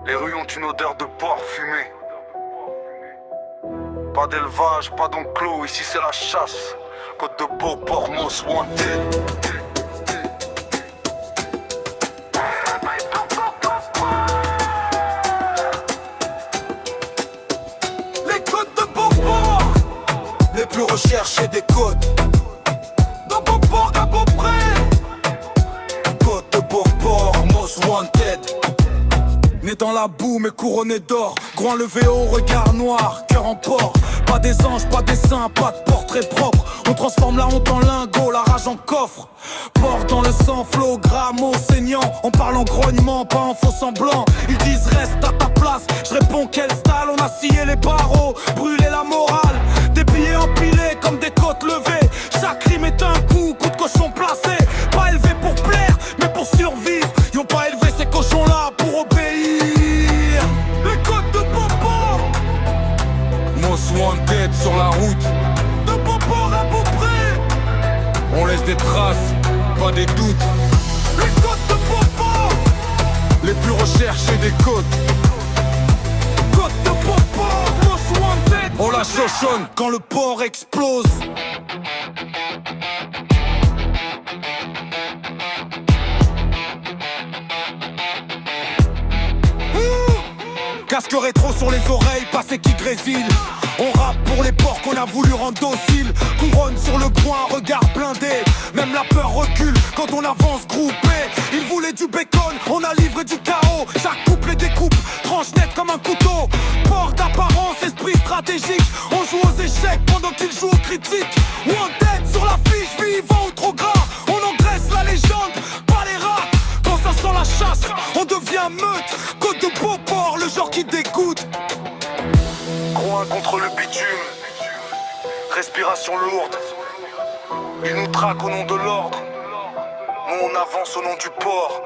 Les rues ont une odeur de porc fumé. Pas d'élevage, pas d'enclos, ici c'est la chasse. Côte de Beauport, most wanted. Les côtes de Beauport, les plus recherchées des côtes. Dans Beauport à peu près. Côte de Beauport, most wanted. Né dans la boue mais couronné d'or, groin levé au regard noir, cœur en porc. Pas des anges, pas des saints, pas de portrait propre. On transforme la honte en lingot, la rage en coffre. Porte dans le sang, flot, gras, mots saignant. On parle en grognement, pas en faux semblant. Ils disent reste à ta place, je réponds quelle stalle. On a scié les barreaux, brûlé la morale. Des billets empilés comme des côtes levées. Chaque rime est un coup de cochon placé. Pas élevé pour plaire, mais pour survivre. Ils ont pas élevé ces cochons-là pour obéir. Les côtes de Beauport, most wanted sur la route. De Beauport à Beaupré, on laisse des traces, pas des doutes. Les côtes de Beauport, les plus recherchées des côtes. Côte de Beauport, most wanted. On la chochonne quand le port explose. Casque rétro sur les oreilles, passé qui grésille. On rappe pour les porcs qu'on a voulu rendre dociles. Couronne sur le groin, regard blindé. Même la peur recule quand on avance groupé. Ils voulaient du bacon, on a livré du chaos. Chaque couple les découpe, tranche nette comme un couteau. Port d'apparence, esprit stratégique. On joue aux échecs pendant qu'ils jouent aux critiques. Wanted sur la fiche, vivant ou trop gras. On engraisse la légende, pas les rats. Quand ça sent la chasse, on devient meute. Côte de Beauport, le genre qui dégoûte. Groin contre le bitume, respiration lourde. Ils nous traquent au nom de l'ordre. Nous on avance au nom du port.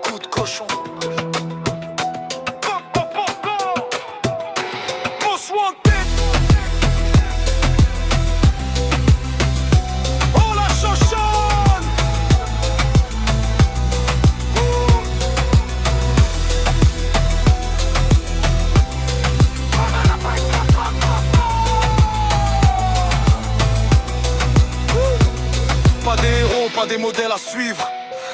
Coup de cochon. Most wanted. Oh la chochonne. Pas des héros, pas des modèles à suivre.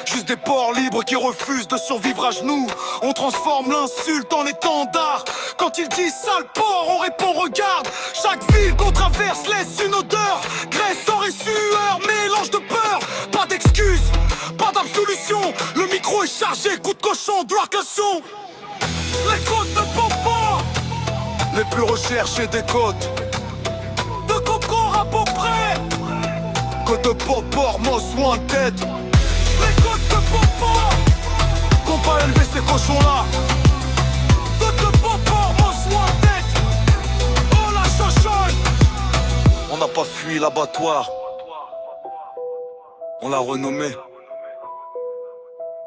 Juste des porcs libres qui refusent de survivre à genoux. On transforme l'insulte en étendard. Quand ils disent sale porc, on répond regarde. Chaque ville qu'on traverse laisse une odeur. Graisse, sang et sueur, mélange de peur. Pas d'excuses, pas d'absolution. Le micro est chargé, coup de cochon, doigt que son. Les côtes de Beauport, les plus recherchées des côtes. De Beauport à Beaupré. Côte de Beauport, most wanted. Les côtes de Beauport, qu'on pas élevé ces cochons-là. Côte de Beauport, most wanted. Oh la chochonne. On n'a pas fui l'abattoir, on l'a renommé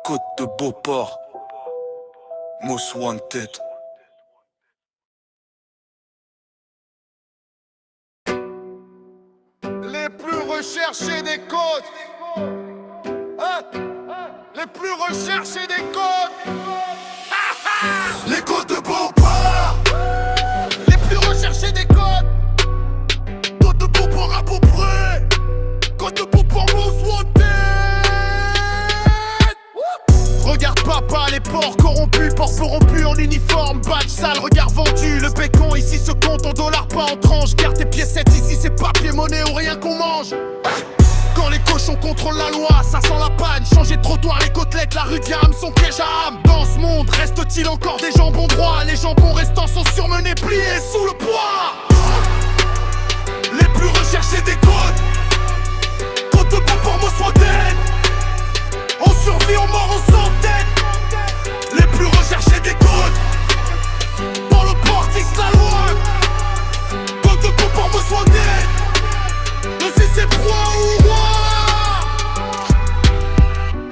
Côte de Beauport, most wanted. Les plus recherchés des côtes. Hein? Les plus recherchés des côtes. Les côtes de Beauport. Les plus recherchés des côtes. Côte de Beauport à Beaupré. Côte de Beauport most wanted. Regarde papa, les porcs corrompus, porcs corrompus en uniforme, badge sale, regard vendu. Le pécon ici se compte en dollars, pas en tranches. Garde tes piécettes ici, c'est papier, monnaie ou rien qu'on mange. Quand les cochons contrôlent la loi, ça sent la panne. Changer de trottoir, les côtelettes, la rue de Gamme sont piège à âme. Dans ce monde, reste-t-il encore des jambons droits? Les jambons restants sont surmenés, pliés sous le poids. Les plus recherchés des côtes. Côte de Beauport, most wanted. On survit, on mord, on s'entête. Les plus recherchés des côtes. Dans le portique, la loi. Côte de Beauport, most wanted. Mais si c'est proie ou roi.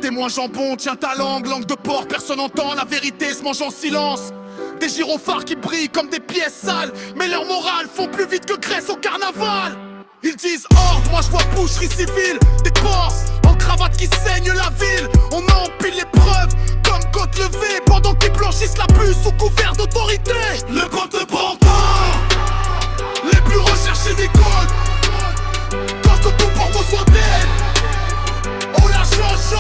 Témoin jambon, tiens ta langue, langue de porc, personne n'entend, la vérité se mange en silence. Des gyrophares qui brillent comme des pièces sales, mais leur morale font plus vite que Grèce au carnaval. Ils disent horde, moi je vois boucherie civile. Des porcs en cravate qui saignent la ville. On empile les preuves comme côte levée, pendant qu'ils blanchissent la puce sous couvert d'autorité. Le compte ne prend pas les plus recherchés des codes. Quand tout pour vos centaines, on la change.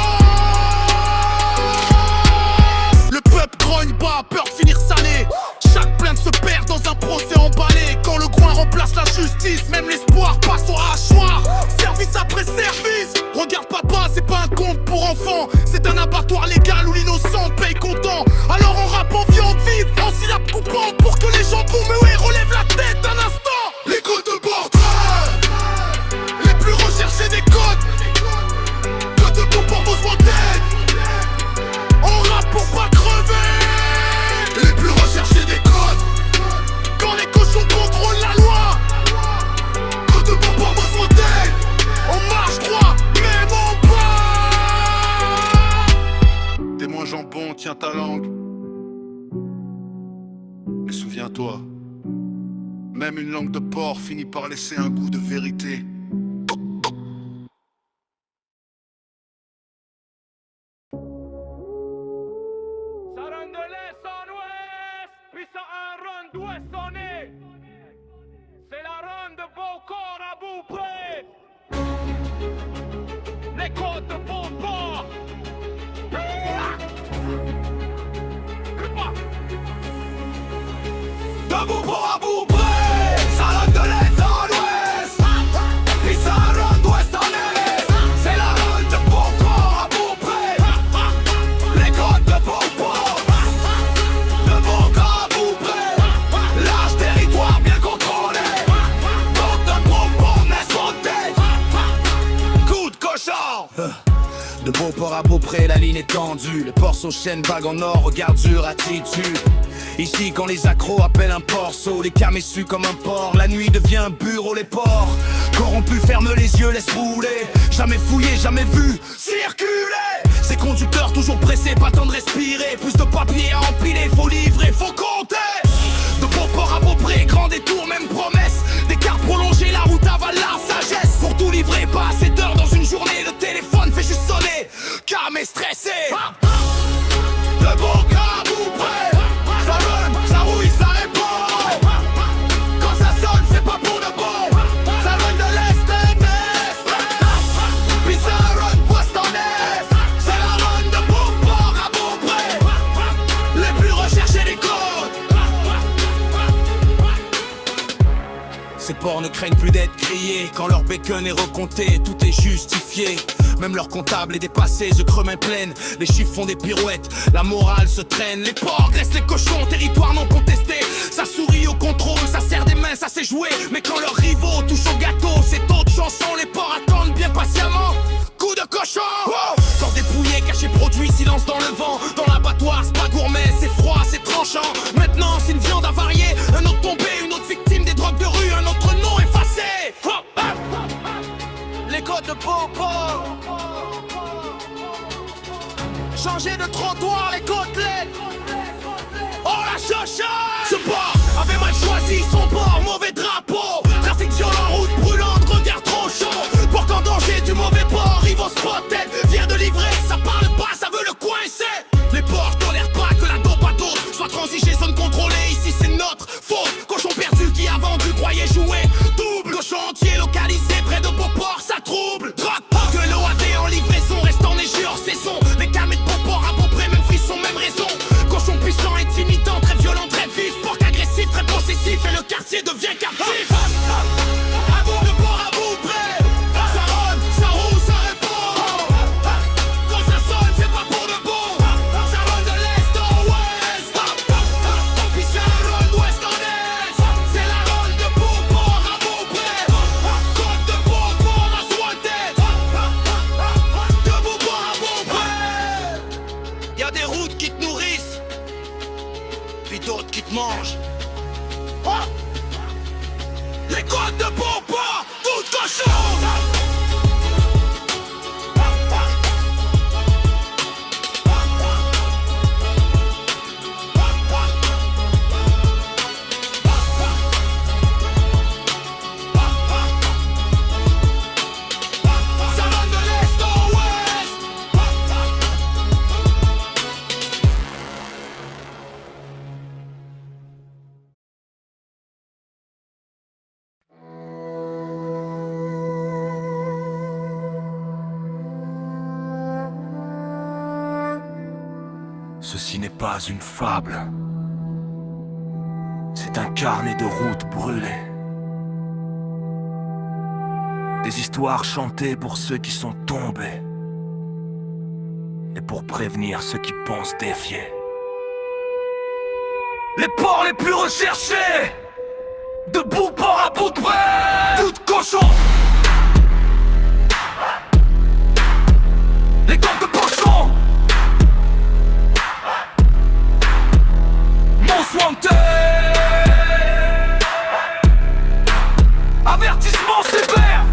Le peuple grogne bas, peur de finir salé. Chaque plainte se perd dans un procès emballé. Quand le groin remplace la justice, même l'espoir passe au hachoir. Service après service. Regarde papa, c'est pas un conte pour enfants. C'est un abattoir légal où l'innocent paye content. Alors on rappe en viande vive, en syllabes coupantes, pour que les jambons muets relèvent la tête un instant. Les codes de portrait, les plus recherchés des codes. Code de bon pour vos centaines. On rappe pour pas crever. Les plus recherchés des codes. Quand les cochons contrôlent la loi. Code de bon pour vos centaines. On marche droit, même en bas. Témoin jambon, tiens ta langue. Mais souviens-toi, même une langue de porc finit par laisser un goût de vérité. Ça run de l'est en ouest, puis ça un run d'ouest en est. C'est la run de Beaucorps à Beaupré. Les côtes de Beauport. De Beauport à Beaupré, ça run de l'est en ouest, puis ça run d'ouest en est. C'est la run de Beauport à Beaupré. Les côtes de Beauport, de Beauport à Beaupré. Large territoire bien contrôlé. Côte de Beauport, mais santé. Coup de cochon. De Beauport à Beaupré, la ligne est tendue. Les porcs aux chaînes, vagues en or, regard dur, attitude. Ici quand les accros appellent un porceau, les camésus comme un porc, la nuit devient un bureau, les porcs corrompus ferment les yeux, laisse rouler. Jamais fouillé, jamais vu, circuler. Ces conducteurs toujours pressés, pas temps de respirer. Plus de papier à empiler, faut livrer, faut compter. De Beauport à Beaupré, grand détour, même promesse. Des cartes prolongées, la route avale la sagesse. Pour tout livrer, pas assez d'heures dans une journée. Le téléphone fait juste sonner, camé stressé. De Beauport à Beaupré, ça run, ça rouille, ça répond. Quand ça sonne, c'est pas pour de bon. Ça run de l'est et d'est. Puis ça run d'ouest en est. C'est la run de Beauport à Beaupré. Les plus recherchés des côtes. Ces porcs ne craignent plus d'être grillés. Quand leur bacon est recompté, tout est justifié. Même leur comptable est dépassé, je creux main pleine. Les chiffres font des pirouettes, la morale se traîne. Les porcs graissent les cochons, territoire non contesté. Ça sourit au contrôle, ça serre des mains, ça sait jouer. Mais quand leurs rivaux touchent au gâteau, c'est autre chanson. Les porcs attendent bien patiemment. Coup de cochon, sort dépouillé, caché produit, silence dans le vent. Dans l'abattoir, c'est pas gourmet, c'est froid, c'est tranchant. Maintenant c'est une viande avariée, un autre tombé, une autre victime des drogues de rue, un autre nom effacé. Les côtes de Beauport, changer de trottoir, les côtelettes. Oh la chocha. Ce porc avait mal choisi son bord, mauvais drapeau. Trafic violent, route brûlante, regard trop chaud. Porc en danger du mauvais port, rivaux spotted. Vient de livrer, ça parle pas, ça veut le coincer. Les porcs tolèrent pas que la dope à d'autres soit transigée, zone contrôlée, ici c'est notre faute. Cochon perdu qui a vendu, croyait jouer double. Cochon entier localisé près de Beauport, ça trouble. Que l'OAD en livraison reste enneigé hors saison. Les camés de Beauport à Beaupré, même frisson, même raison. Cochon puissant, intimidant, très violent, très vif. Porc agressif, très possessif, et le quartier devient captif. À Beauport à Beaupré, ça run, ça roule, ça répond. Quand ça sonne, c'est pas pour de bon. Ça run de l'est en ouest. Puis ça run d'ouest en est. C'est la run de Beauport à Beaupré. Côte de Beauport à Sointet. De Beauport à Beaupré. Y'a des routes qui te nourrissent, puis d'autres qui te mangent. Ceci n'est pas une fable. C'est un carnet de route brûlé. Des histoires chantées pour ceux qui sont tombés et pour prévenir ceux qui pensent défier. Les ports les plus recherchés, de bout port à bout de près, tout cochon. Les gangs de pochons, Most Wanted. Avertissement sévère.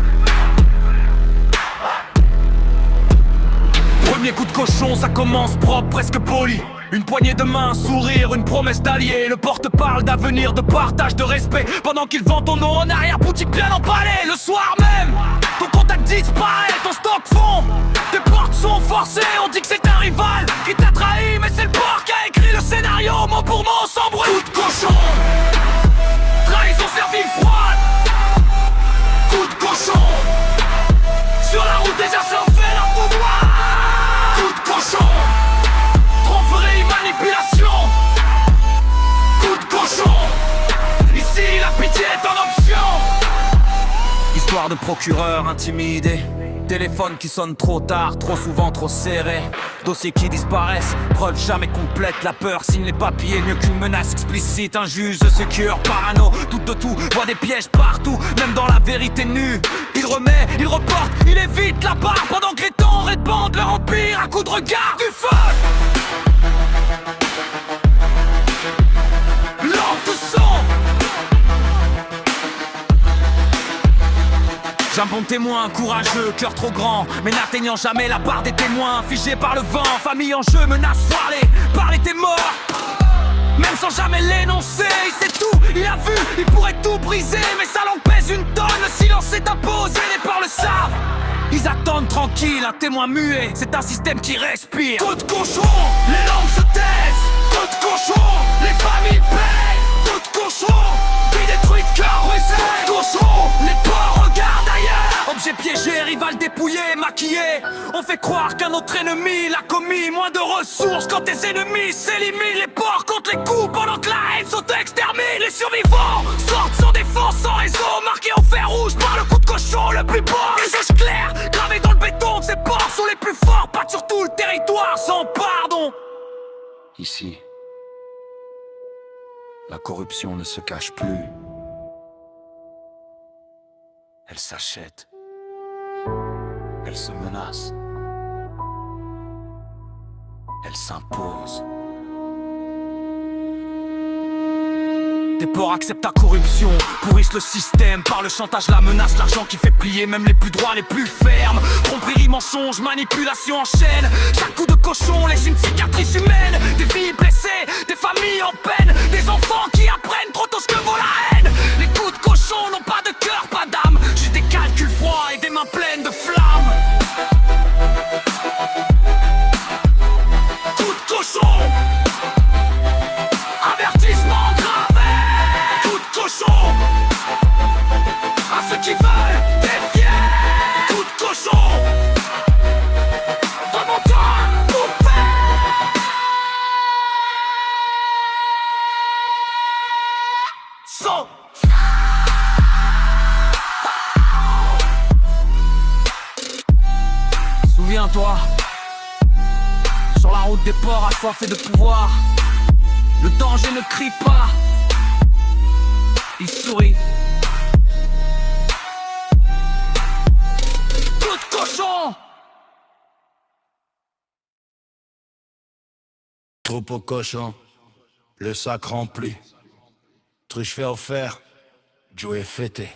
Premier coup de cochon, ça commence propre, presque poli. Une poignée de main, un sourire, une promesse d'allié. Le porte-parole d'avenir, de partage, de respect. Pendant qu'il vend ton nom en arrière-boutique bien emballé. Le soir même, ton contact disparaît, ton stock fond. Tes portes sont forcées, on dit que c'est un rival qui t'a trahi, mais c'est le porc qui a écrit le scénario. Mot pour mot, sans bruit. Coup de cochon, trahison servie froide. Coup de cochon, sur la route déjà ça en fait leur pouvoir. Coup de cochon, tromperie, manipulation. Coup de cochon, ici la pitié est en option. Histoire de procureur intimidé, téléphone qui sonne trop tard, trop souvent trop serré. Dossiers qui disparaissent, preuve jamais complète. La peur signe les papiers mieux qu'une menace explicite. Un juge secure, parano, tout de tout, voit des pièges partout, même dans la vérité nue. Il remet, il reporte, il évite la barre pendant que les temps répandent leur empire à coups de regard du feu. Lampe de son. J'ai un bon témoin, courageux, cœur trop grand, mais n'atteignant jamais la barre des témoins. Figé par le vent, famille en jeu, menace voilée par les tes morts. Même sans jamais l'énoncer, il sait tout, il a vu, il pourrait tout briser. Mais sa langue pèse une tonne, le silence est imposé, les peurs le savent. Ils attendent tranquille, un témoin muet, c'est un système qui respire. Coup de cochon, les langues se taisent. Coup de cochon, les familles payent. Coup de cochon, vie détruite, cœur brisé. Coup de cochon, les porcs regardent ailleurs. Objet piégé, rival dépouillé, maquillé. On fait croire qu'un autre ennemi l'a commis. Moins de ressources quand tes ennemis s'éliminent. Les porcs contre les coups pendant que la haine s'auto-extermine. Les survivants sortent sans défense, sans réseau, marqués en fer rouge par le coup de cochon le plus beau. Les choses claires, gravées dans le béton, ces porcs sont les plus forts, battent sur tout le territoire sans pardon. Ici, la corruption ne se cache plus. Elle s'achète. Elle se menace. Elle s'impose. Des porcs acceptent ta corruption, pourrissent le système par le chantage, la menace, l'argent qui fait plier même les plus droits, les plus fermes. Tromperie, mensonge, manipulation en chaîne. Chaque coup de cochon laisse une cicatrice humaine. Des vies blessées, des familles en peine, des enfants qui apprennent trop tôt ce que vaut la haine. Les coups de cochon n'ont pas de cœur, pas d'âme, juste des calculs froids et des mains pleines de flammes. Coup de cochon, avertissement gravé. Coup de cochon, à ceux qui veulent défier. Coup de cochon, remontant, coupé. Son. Souviens-toi, sur la route des porcs assoiffés de pouvoir, le danger ne crie pas, il sourit. Coup de cochon. Troupeau cochon, le sac rempli. Truche fait offert, jouet fêté.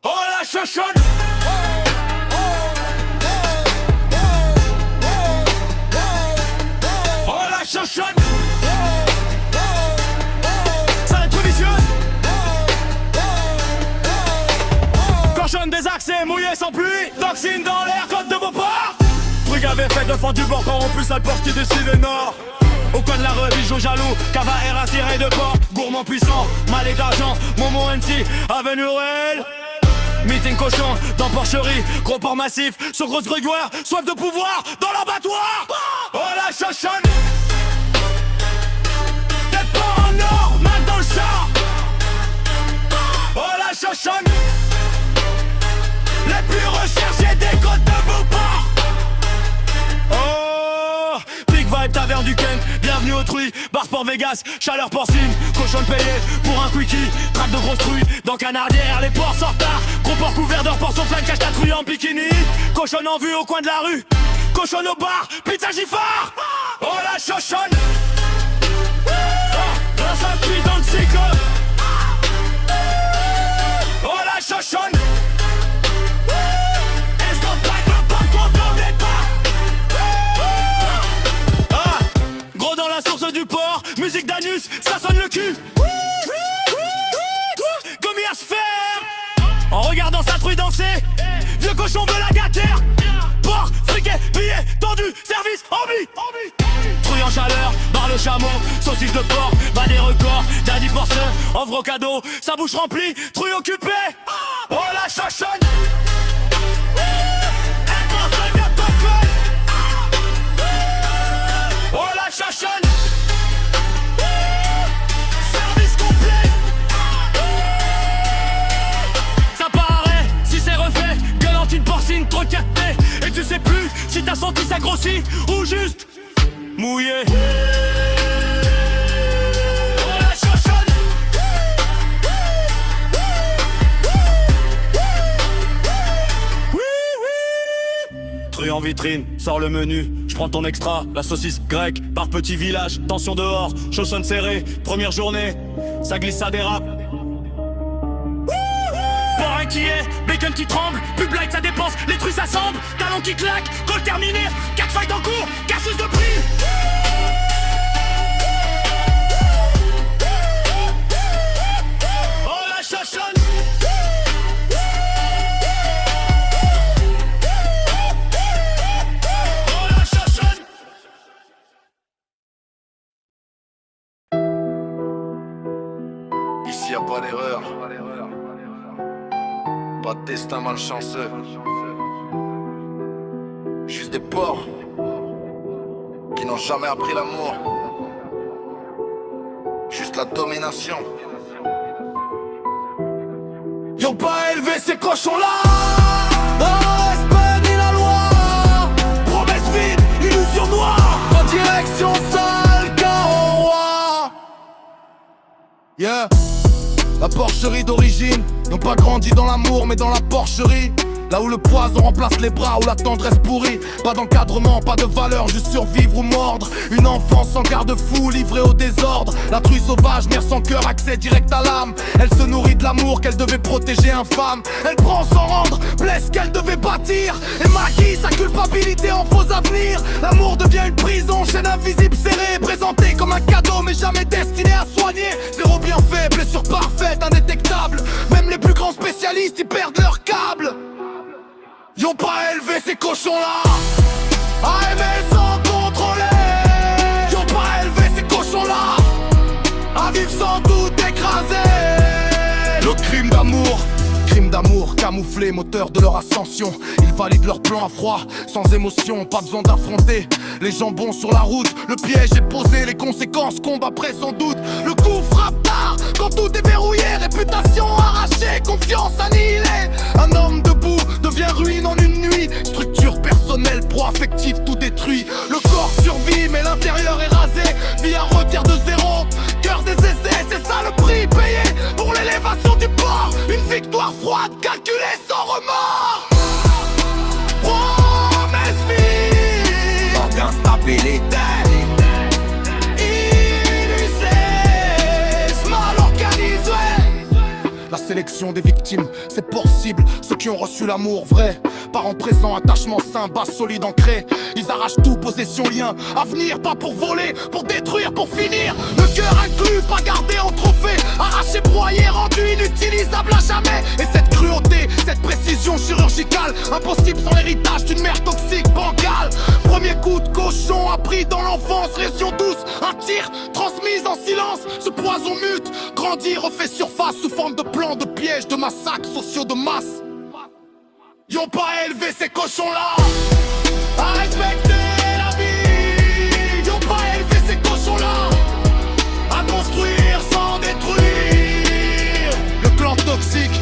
Oh la chachonne. Oh la chachonne. Ça rétrovisionne. Cochonne des accès mouillés sans pluie. Toxine dans l'air, côte de Beauport. Truc avait fait de fond du bord, corrompu, sale porte qui décide le nord. Au coin de la rue, bijou jaloux, cava air attiré de porte. Gourmand puissant, malais d'argent, Momo MC, avenue Ruelle. Meeting cochon, dans porcherie, gros port massif, sur grosse grégoire, soif de pouvoir, dans l'abattoir. Oh la chachonne. Shoshone, les plus recherchés des côtes de Beauport. Oh, Big Vibe, taverne du Ken, bienvenue au Truy, bar sport Vegas, chaleur porcine, cochon payé pour un quickie, trappe de grosses truies, dans Canardière, les ports sortent tard, gros port couvert d'or, porte son flingue, cache ta truie en bikini, cochon en vue au coin de la rue, cochon au bar, pizza Giffard. Oh la Shoshone, dans un puits dans le cycle. Oh la Shoshone, est-ce qu'on pague pas quand on n'est pas? Ah, gros dans la source du port, musique d'anus, ça sonne le cul. Gommi à se faire, en regardant sa truie danser, vieux cochon veut la gâter. Port, friqué, billet, tendu, service, ambi. Truie en chaleur, barre le chameau, saucisse de porc, bat des records, daddy pour ceux, offre au cadeau, sa bouche remplie, truie occupée. Oh la Shoshone, oh la Shoshone, service complet. Ça paraît, si c'est refait, gueulantine porcine, trop capté. Et tu sais plus si t'as senti ça grossit ou juste mouillé. Oh la Shoshone, oui, oui. Truie en vitrine, sors le menu, je prends ton extra, la saucisse grecque, par petit village, tension dehors, chaussons serrées, première journée, ça glisse, ça dérape. Port inquiet, bacon qui tremble, pub light ça dépense, les trucs s'assemblent, talons qui claquent, call terminé, 4 fights en cours, casseuse de prix. Oh la Shoshone, oh la Shoshone. Ici y'a pas d'erreur, pas de destin malchanceux, juste des porcs qui n'ont jamais appris l'amour, juste la domination. Ils ont pas élevé ces cochons-là dans le respect ni la loi. Promesse vide, illusion noire, en direction sale car au roi. Yeah, la porcherie d'origine, n'ont pas grandi dans l'amour mais dans la porcherie. Là où le poison remplace les bras, où la tendresse pourrit. Pas d'encadrement, pas de valeur, juste survivre ou mordre. Une enfance sans garde-fou, livrée au désordre. La truie sauvage, nerf sans cœur, accès direct à l'âme. Elle se nourrit de l'amour qu'elle devait protéger infâme. Elle prend sans rendre, blesse qu'elle devait bâtir. Et maquille sa culpabilité en faux avenir. L'amour devient une prison, chaîne invisible serrée. Présenté comme un cadeau mais jamais destiné à soigner. Zéro bienfait, blessure parfaite, indétectable. Même les plus grands spécialistes y perdent leur câble. Ils ont pas élevé ces cochons-là à aimer sans contrôler. Ils ont pas élevé ces cochons-là à vivre sans doute écrasé. Le crime d'amour camouflé, moteur de leur ascension. Ils valident leur plan à froid, sans émotion, pas besoin d'affronter les jambons sur la route. Le piège est posé, les conséquences combat après sans doute. Le coup frappe tard, quand tout est verrouillé. Réputation arrachée, confiance annihilée. Un homme debout devient ruine en une nuit. Structure personnelle, proie affective, tout détruit. Le corps survit, mais l'intérieur est rasé. Vie à retiers de zéro, cœur des essais. C'est ça le prix payé pour l'élévation du port. Une victoire froide, calculée sans remords. Promesse vie, manque d'instabilité. La sélection des victimes, c'est pour cible ceux qui ont reçu l'amour vrai. Parents présents, attachement sain, base solide ancrée. Ils arrachent tout, possession, lien, avenir, pas pour voler, pour détruire, pour finir. Le cœur inclus, pas gardé en trophée. Arraché, broyé, rendu inutilisable à jamais. Et cette cruauté, cette précision chirurgicale, impossible sans l'héritage d'une mère toxique, bancale. Premier coup de cochon appris dans l'enfance, région douce, un tir transmise en silence. Ce poison mute, grandit, refait surface sous forme de plan, de pièges, de massacres sociaux de masse. Ils ont pas élevé ces cochons-là à respecter la vie. Ils ont pas élevé ces cochons-là à construire sans détruire. Le clan toxique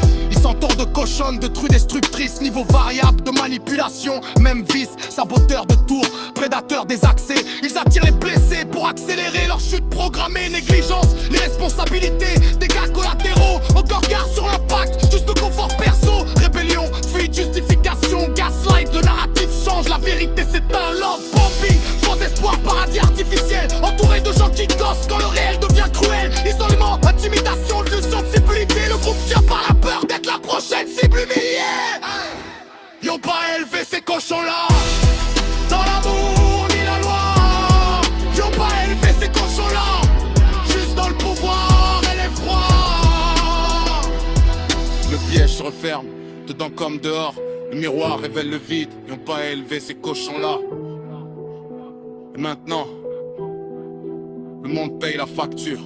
cochonne de trucs destructrices, niveau variable de manipulation, même vice, saboteur de tours, prédateur des accès. Ils attirent les blessés pour accélérer leur chute programmée. Négligence, l'irresponsabilité, dégâts collatéraux, aucun regard sur l'impact, juste de confort perso. Rébellion, fuite, justification, gaslight, le narratif change, la vérité c'est un love bombing. Faux espoir, paradis artificiel, entouré de gens qui gossent quand le réel devient cruel. Isolement, intimidation, illusion de civilité, le groupe tient par la peur d'être la prochaine cible humiliée. Ils ont pas élevé ces cochons-là dans l'amour ni la loi. Ils ont pas élevé ces cochons-là juste dans le pouvoir et l'effroi. Le piège se referme, dedans comme dehors. Le miroir révèle le vide. Ils ont pas élevé ces cochons-là. Et maintenant, le monde paye la facture.